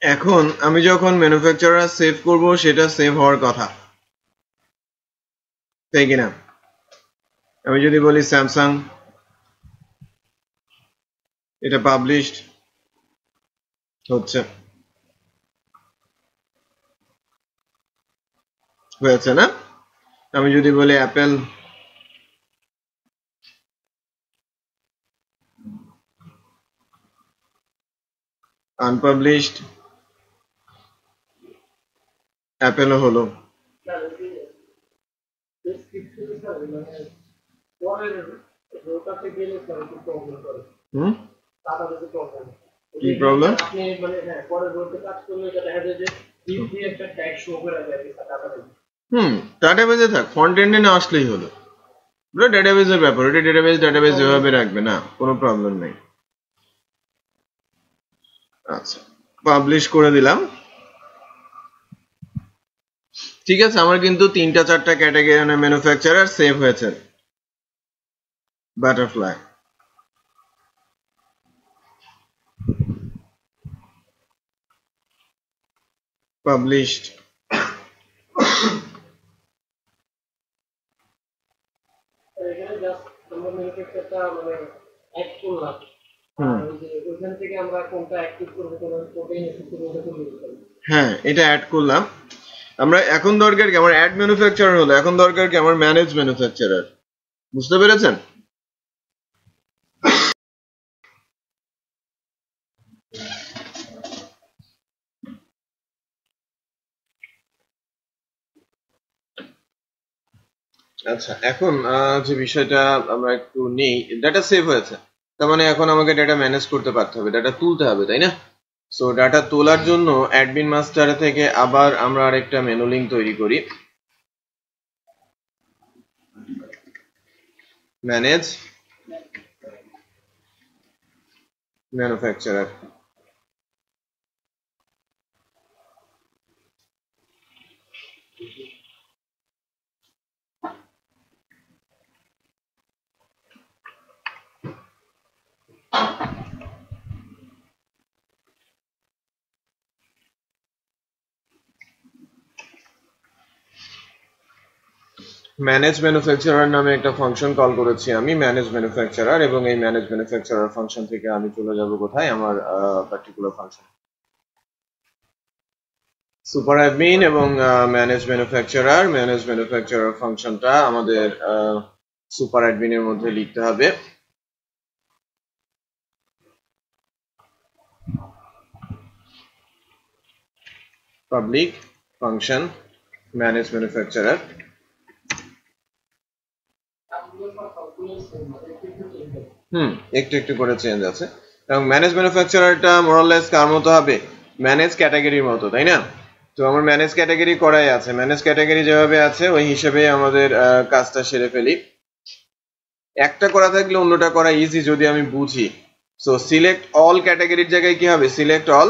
এখন আমি যখন ম্যানুফ্যাকচারার সেভ করব সেটা সেভ হওয়ার কথা, তাই কিনা? আমি যদি বলি স্যামসাং, এটা পাবলিশড হচ্ছে, হয়েছে না? আমি যদি বলি অ্যাপেল, আনপাবলিশড, অ্যাপেলও হলো। হুম, কি প্রবলেম? ডাটাবেজে থাক, ফ্রন্ট এন্ডে না আসলেই হলো। ওটা ডাটাবেজের ব্যাপার, ওটা ডাটাবেজ যেভাবে রাখবে না, কোনো প্রবলেম নেই। আচ্ছা, পাবলিশ করে দিলাম। ঠিক আছে, আমার কিন্তু 3-4টা ক্যাটাগরি ম্যানুফ্যাকচারার সেভ হয়েছে। বাটারফ্লাই, পাবলিশড, হ্যাঁ এটা অ্যাড করলাম। আমরা এখন দরকার কি, আমার অ্যাড ম্যানুফ্যাকচারার হলো, এখন দরকার কি আমার ম্যানেজ ম্যানুফ্যাকচারার। বুঝতে পেরেছেন? আচ্ছা, এখন যে বিষয়টা আমরা একটু নেই, ডাটা সেভ হয়েছে, তার মানে এখন আমাকে ডাটা ম্যানেজ করতে পারতে হবে, ডাটা তুলতে হবে, তাই না? সো ডাটা তোলার জন্য অ্যাডমিন মাস্টার থেকে আবার আমরা আরেকটা মেনু লিঙ্ক তৈরি করি, ম্যানেজ ম্যানুফ্যাকচারার। ম্যানেজ ম্যানুফ্যাকচারার নামে একটা ফাংশন কল করেছি আমি, ম্যানেজ ম্যানুফ্যাকচারার, এবং এই ম্যানেজ ম্যানুফ্যাকচারার ফাংশন থেকে আমি চলে যাব কোথায়, আমার পার্টিকুলার ফাংশন সুপার অ্যাডমিন, এবং ম্যানেজ ম্যানুফ্যাকচারার ফাংশনটা আমাদের সুপার অ্যাডমিনের মধ্যে লিখতে হবে। Public function manage manufacturer. একটু একটু করে চেঞ্জ আছে, এবং ম্যানেজ ম্যানুফ্যাকচারারটা মোরাললেস কার মতো হবে, ম্যানেজ ক্যাটাগরির মতো, তাই না? তো আমার ম্যানেজ ক্যাটাগরি করাই আছে, ম্যানেজ ক্যাটাগরি যেভাবে আছে ওই হিসেবে আমাদের কাজটা সেরে ফেলি। একটা করা থাকলে অন্যটা করা ইজি যদি আমি বুঝি। সো সিলেক্ট অল ক্যাটাগরির জায়গায় কি হবে, সিলেক্ট অল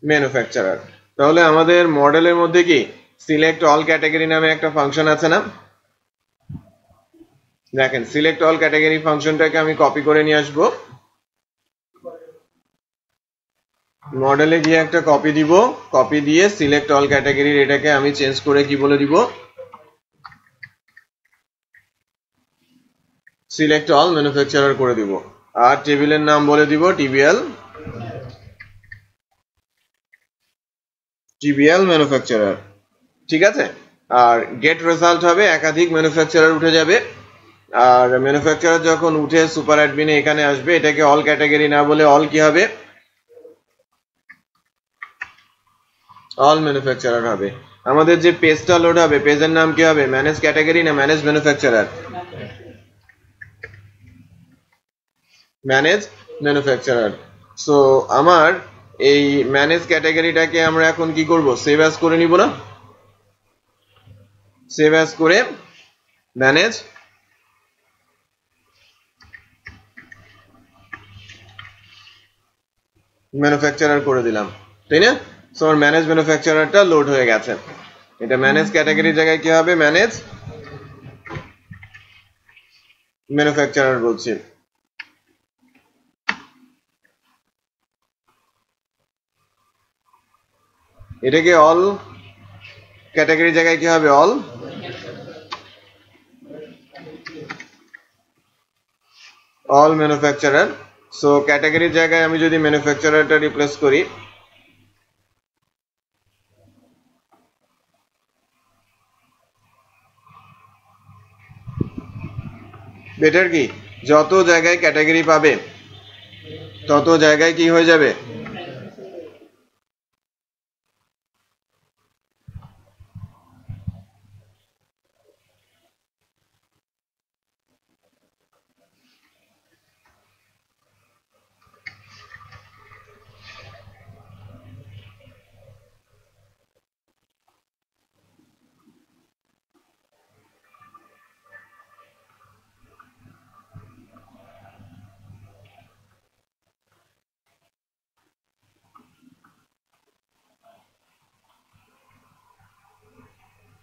ম্যানুফ্যাকচারার। তাহলে আমাদের মডেলের মধ্যে কি সিলেক্ট অল ক্যাটাগরি নামে একটা ফাংশন আছে না? দেখেন, সিলেক্ট অল ক্যাটাগরি ফাংশনটাকে আমি কপি করে নিয়ে আসবো, মডেলে গিয়ে একটা কপি দিব, কপি দিয়ে সিলেক্ট অল ক্যাটাগরির এটাকে আমি চেঞ্জ করে কি বলে দিব, সিলেক্ট অল ম্যানুফ্যাকচারার করে দিব, আর টেবিলের নাম বলে দিব টিবিএল ম্যানুফ্যাকচারার। ঠিক আছে, আর গেট রেজাল্ট হবে একাধিক ম্যানুফ্যাকচারার উঠে যাবে, আর ম্যানুফ্যাকচারার যখন উঠে সুপার অ্যাডমিনে এখানে আসবে, এটাকে অল ক্যাটাগরি না বলে অল কি হবে, অল ম্যানুফ্যাকচারার হবে। আমাদের যে পেজটা লোড হবে, পেজের নাম কি হবে, ম্যানেজ ক্যাটাগরি না manage manufacturer, manage manufacturer. So আমার এই ম্যানেজ ক্যাটাগরিটাকে আমরা এখন কি করব, সেভ অ্যাজ করে নিব না, সেভ অ্যাজ করে ম্যানেজ ম্যানুফ্যাকচারার করে দিলাম, তাই না? সো আমার ম্যানেজ ম্যানুফ্যাকচারারটা লোড হয়ে গেছে। এটা ম্যানেজ ক্যাটাগরির জায়গায় কি হবে, ম্যানেজ ম্যানুফ্যাকচারার বলছি। এটাকে অল ক্যাটাগরি জায়গায় কি হবে অল ম্যানুফ্যাকচারার সো ক্যাটাগরির জায়গায় আমি যদি ম্যানুফ্যাকচারারটা রিপ্লেস করি বেটার কি যত জায়গায় ক্যাটাগরি পাবে তত জায়গায় কি হয়ে যাবে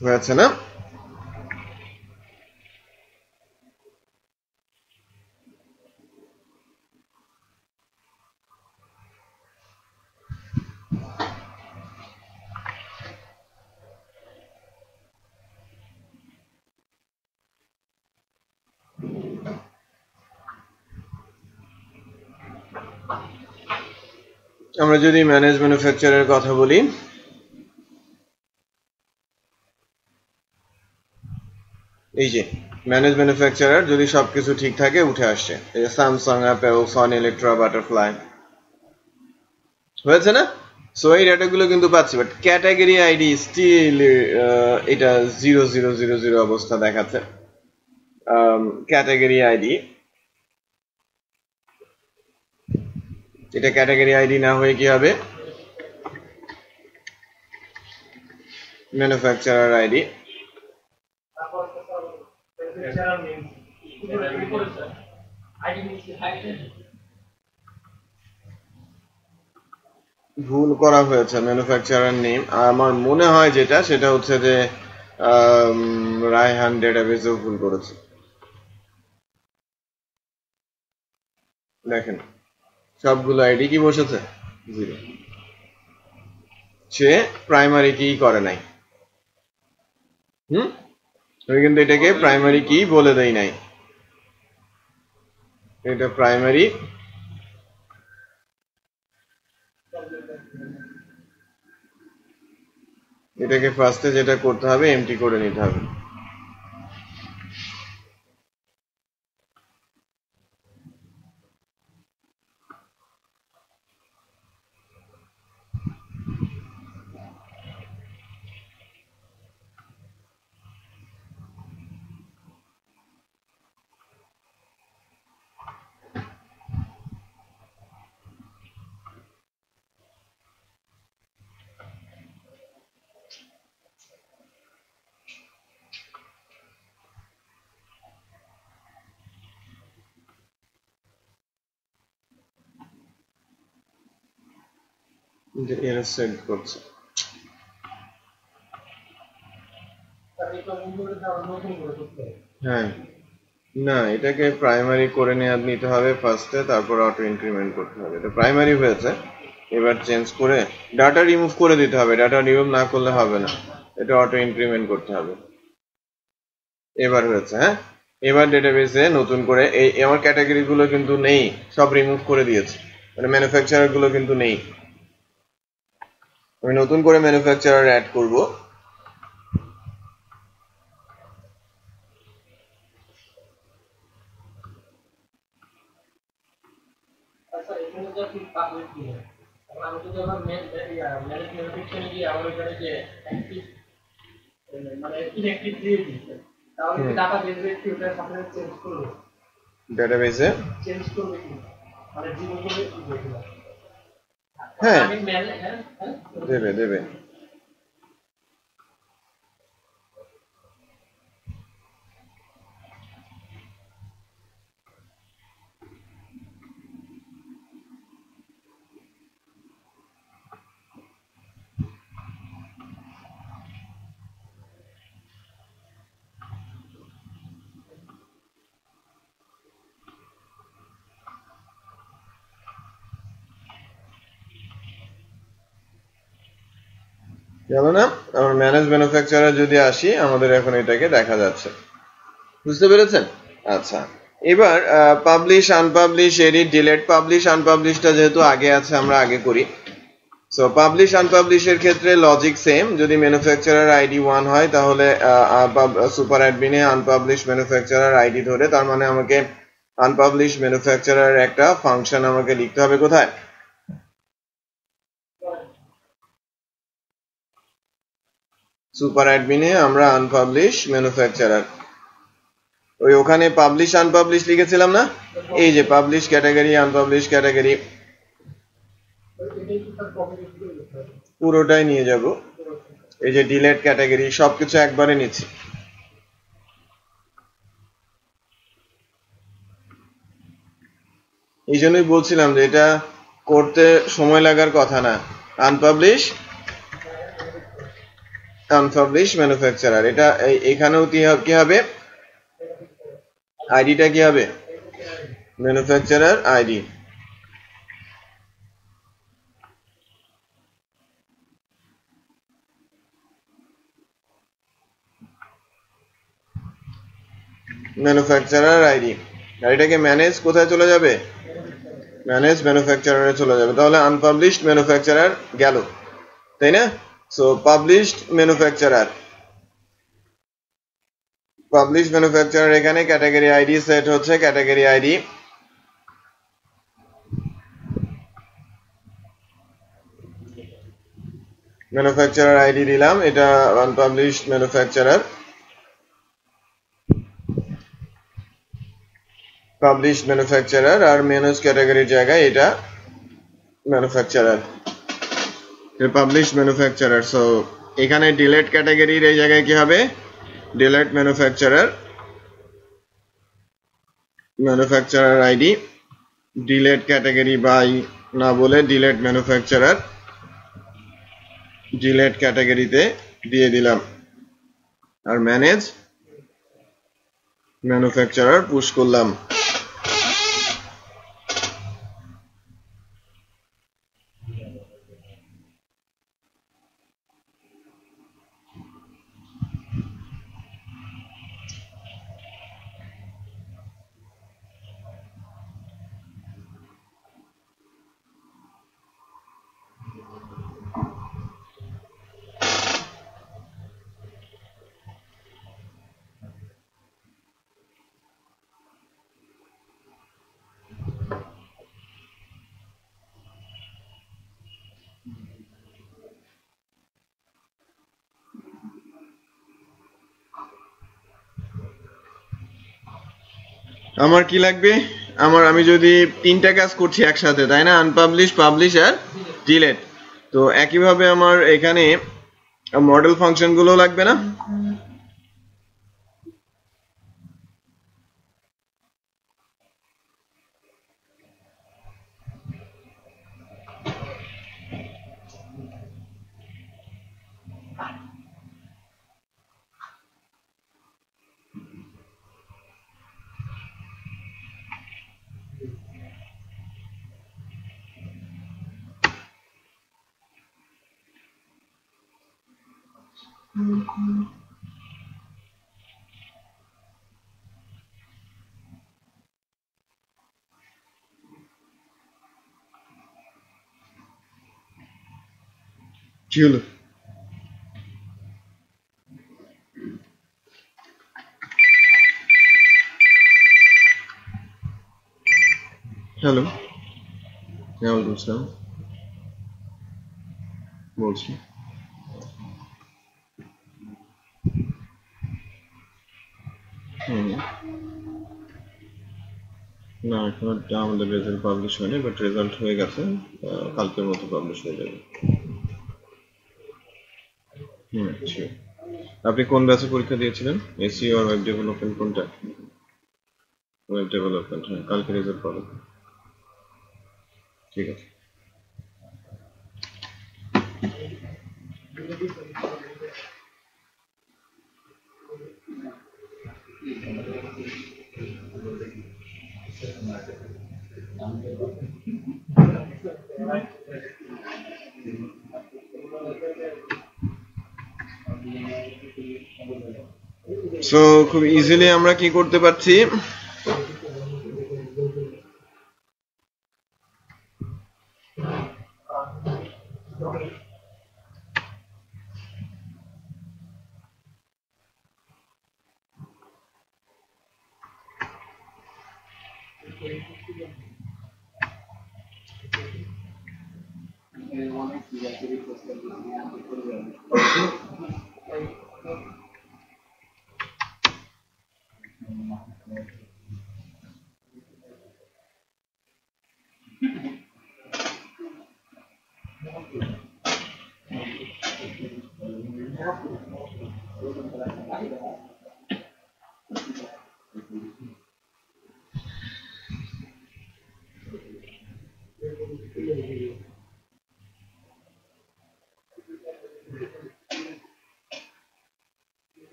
হয়েছে না আমরা যদি ম্যানেজ ম্যানুফ্যাকচারের কথা বলি এই যে ম্যানেজ ম্যানুফ্যাকচারার যদি সবকিছু ঠিক থাকে উঠে আসছে এই যে Samsung Apple Sony Electra butterfly হয়েছে না সো এই ডাটাগুলো কিন্তু পাচ্ছি বাট ক্যাটাগরি আইডি স্টিল এটা 0000 অবস্থা দেখাচ্ছে ক্যাটাগরি আইডি এটা ক্যাটাগরি আইডি না হয়ে কি হবে ম্যানুফ্যাকচারার আইডি তারপর ম্যানুফ্যাকচারার নেম উপরে স্যার আইডি নিচে হাইডেন ভুল করা হয়েছে ম্যানুফ্যাকচারার নেম আমার মনে হয় যেটা সেটা হচ্ছে যে রায়হান ডেটাবেজেও ভুল করেছে দেখেন সবগুলো আইডি কি বসেছে 0 সে প্রাইমারি কি করে নাই আমি কিন্তু এটাকে প্রাইমারি কি বলে দেই নাই এটা প্রাইমারি এটাকে ফার্স্টে যেটা করতে হবে এমটি করে নিতে হবে এরা সেট করছে হ্যাঁ না এটাকে প্রাইমারি করে নিতে হবে ফার্স্টে তারপর অটো ইনক্রিমেন্ট করতে হবে এটা প্রাইমারি হয়েছে এবার চেঞ্জ করে ডাটা রিমুভ করে দিতে হবে ডাটা রিমুভ না করলে হবে না এটা অটো ইনক্রিমেন্ট করতে হবে এবার হয়েছে হ্যাঁ এবার ডেটাবেসে নতুন করে এই আমার ক্যাটাগরি গুলো কিন্তু নেই সব রিমুভ করে দিয়েছে মানে ম্যানুফ্যাকচারার গুলো কিন্তু নেই আমি নতুন করে ম্যানুফ্যাকচারার অ্যাড করব আচ্ছা এখানে যা ঠিক পাবলিক কি আমি তো যখন ম্যানেজ ম্যানুফ্যাকচারিং গিয়ে আমার এখানে যে অ্যাক্টিভ মানে ইনঅ্যাক্টিভ দিয়ে দিচ্ছে তাহলে কি ডাটা বেসে ফিল্টার সাথে চেঞ্জ করব ডেটাবেসে চেঞ্জ করবে কি মানে জীবন করে কি দেখব হ্যাঁ আমি ম্যানেজ দেবে দেবে গেল না? আমার ম্যানেজ ম্যানুফ্যাকচারার যদি আসি, আমাদের এখন এটাকে দেখা যাচ্ছে। বুঝতে পেরেছেন? আচ্ছা, এবার publish, unpublish, edit, delete. Publish আনপাবলিশটা যেহেতু আগে আছে, আমরা আগে করি। সো পাবলিশ আনপাবলিশের ক্ষেত্রে লজিক সেম। যদি ম্যানুফ্যাকচারার আইডি 1 হয় তাহলে সুপার অ্যাডমিনে আনপাবলিশ ম্যানুফ্যাকচারার আইডি ধরে, তার মানে আমাকে আনপাবলিশ ম্যানুফ্যাকচারার একটা ফাংশন আমাকে লিখতে হবে কোথায়? সুপার অ্যাডমিনে আমরা আনপাবলিশ ম্যানুফ্যাকচারার, ওই ওখানে পাবলিশ আনপাবলিশ লিখেছিলাম না? এই যে পাবলিশ ক্যাটাগরি, আনপাবলিশ ক্যাটাগরি, পুরোটাই নিয়ে যাব। এই যে ডিলেট ক্যাটাগরি, সবকিছু একবারে নিচ্ছি। এই জন্যই বলছিলাম যে এটা করতে সময় লাগার কথা না। আনপাবলিশ ম্যানুফ্যাকচারার, এটা এখানেও কি হবে? আইডিটা কি হবে? Manufacturer ID. ম্যানুফ্যাকচারার আইডি, আর এটাকে ম্যানেজ কোথায় চলে যাবে? ম্যানেজ ম্যানুফ্যাকচারারে চলে যাবে। তাহলে আনপাবলিশড ম্যানুফ্যাকচারার গেল, তাই না? So published manufacturer, publish manufacturer, এখানে ক্যাটাগরি আইডি সেট হচ্ছে ক্যাটাগরি আইডি, ম্যানুফ্যাকচারার আইডি দিলাম, এটা আনপাবলিশড ম্যানুফ্যাকচারার, পাবলিশড ম্যানুফ্যাকচারার, আর ম্যানেজ ক্যাটাগরির জায়গায় এটা ম্যানুফ্যাকচারার, পাবলিশড ম্যানুফ্যাকচারার। সো এখানে ডিলেট ক্যাটাগরির এই জায়গায় কি হবে? Delete manufacturer, manufacturer ID, delete category by না বলে ডিলেট ম্যানুফ্যাকচারার, ডিলেট ক্যাটাগরিতে দিয়ে দিলাম, আর ম্যানেজ ম্যানুফ্যাকচারার পুশ করলাম। আমার কি লাগবে? আমি যদি তিনটা কাজ করছি একসাথে, তাই না? আনপাবলিশ, পাবলিশ আর ডিলেট। তো একইভাবে আমার এখানে মডেল ফাংশন গুলো লাগবে না? কি হলো? হ্যালো, ওয়ালাইকুম আসসালাম, বলছি। না, এখনো আমাদের রেজাল্ট পাবলিশ হয়নি, বাট রেজাল্ট হয়ে গেছে, কালকের মতো পাবলিশ হয়ে যাবে। ঠিক। আপনি কোন ব্যাচে পরীক্ষা দিয়েছিলেন? এসইও আর ওয়েব ডেভেলপমেন্ট কোনটা? ওয়েব ডেভেলপমেন্ট, হ্যাঁ, কালকে রেজাল্ট পাবেন। ঠিক আছে। সো খুব ইজিলি আমরা কি করতে পারছি,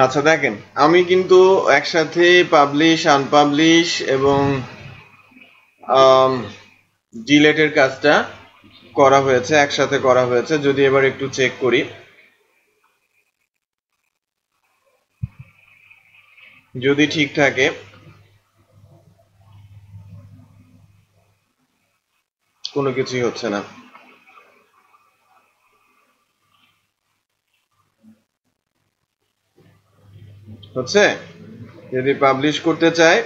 আচ্ছা দেখেন আমি কিন্তু একসাথে পাবলিশ, আনপাবলিশ এবং ডিলেটের কাজটা করা হয়েছে, একসাথে করা হয়েছে। যদি এবার একটু চেক করি, যদি ঠিক থাকে কোনো কিছুই হচ্ছে না। হচ্ছে, যদি পাবলিশ করতে চাই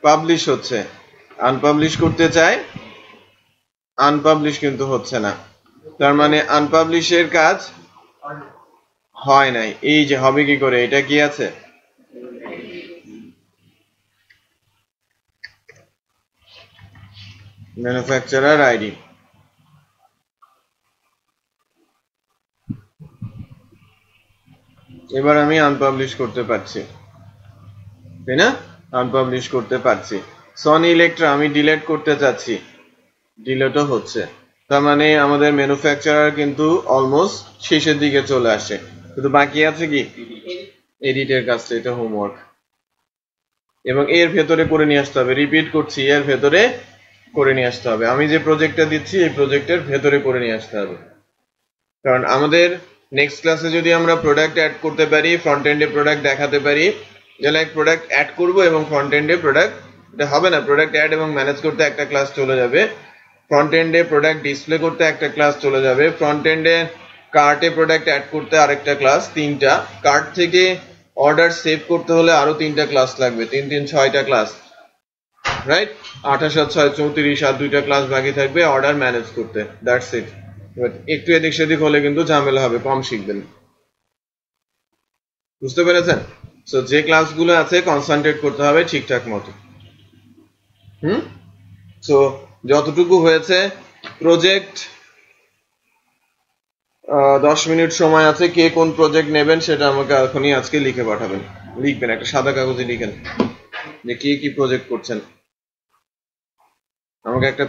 পাবলিশ হচ্ছে, আনপাবলিশ করতে চাই আনপাবলিশ কিন্তু হচ্ছে না। তার মানে আনপাবলিশের কাজ হয় নাই। এই যে হবে কি করে, এটা কি আছে, ম্যানুফ্যাকচারার আইডি। এবার আমি আনপাবলিশ করতে পারছি, তাই না? আনপাবলিশ করতে পারছি। সনি ইলেকট্রা আমি ডিলিট করতে চাচ্ছি, ডিলিটও হচ্ছে। তার মানে আমাদের ম্যানুফ্যাকচারার কিন্তু অলমোস্ট শেষের দিকে চলে আসে। শুধু বাকি আছে কি এডিটের কাজটা, এটা হোমওয়ার্ক। এবং এর ভেতরে করে নিয়ে আসতে হবে, রিপিট করছি, এর ভেতরে করে নিয়ে আসতে হবে। আমি যে প্রজেক্টটা দিচ্ছি এই প্রজেক্টের ভেতরে করে নিয়ে আসতে হবে। কারণ আমাদের নেক্সট ক্লাসে যদি আমরা প্রোডাক্ট অ্যাড করতে পারি, ফ্রন্ট এন্ডে প্রোডাক্ট দেখাতে পারি, যে লাইক প্রোডাক্ট অ্যাড করব এবং ফ্রন্ট এন্ডে প্রোডাক্ট, এটা হবে না। প্রোডাক্ট অ্যাড এবং ম্যানেজ করতে একটা ক্লাস চলে যাবে, ফ্রন্ট এন্ডে প্রোডাক্ট ডিসপ্লে করতে একটা ক্লাস চলে যাবে, ফ্রন্ট এন্ডে কার্টে প্রোডাক্ট অ্যাড করতে আরেকটা ক্লাস, 3টা। কার্ট থেকে অর্ডার সেভ করতে হলে আরো 3টা ক্লাস লাগবে, 3 3 6টা ক্লাস, রাইট? 28 আর 6 34, আর 2টা ক্লাস বাকি থাকবে অর্ডার ম্যানেজ করতে। That's it. একটু এদিক সেদিক হলে কিন্তু ঝামেলা হবে, কম শিখবেন। বুঝতে পেরেছেন? সো যে ক্লাসগুলো আছে কনসেন্ট্রেট করতে হবে ঠিকঠাক মতো। সো যতটুকু হয়েছে প্রজেক্ট, 10 মিনিট সময় আছে। কে কোন প্রজেক্ট নেবেন সেটা আমাকে এখনই আজকে লিখে পাঠাবেন। লিখবেন, একটা সাদা কাগজে লিখেন যে কি কি প্রজেক্ট করছেন, আমাকে একটা